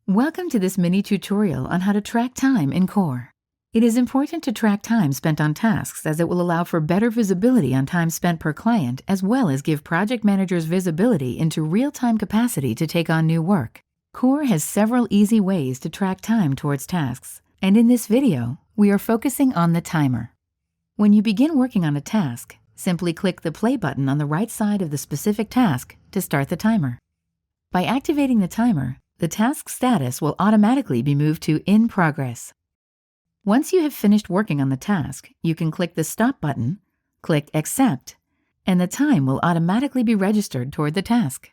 Welcome to this mini tutorial on how to track time in COR. It is important to track time spent on tasks as it will allow for better visibility on time spent per client as well as give project managers visibility into real-time capacity to take on new work. COR has several easy ways to track time towards tasks, and in this video, we are focusing on the timer. When you begin working on a task, simply click the play button on the right side of the specific task to start the timer. By activating the timer, the task status will automatically be moved to In Progress. Once you have finished working on the task, you can click the Stop button, click Accept, and the time will automatically be registered toward the task.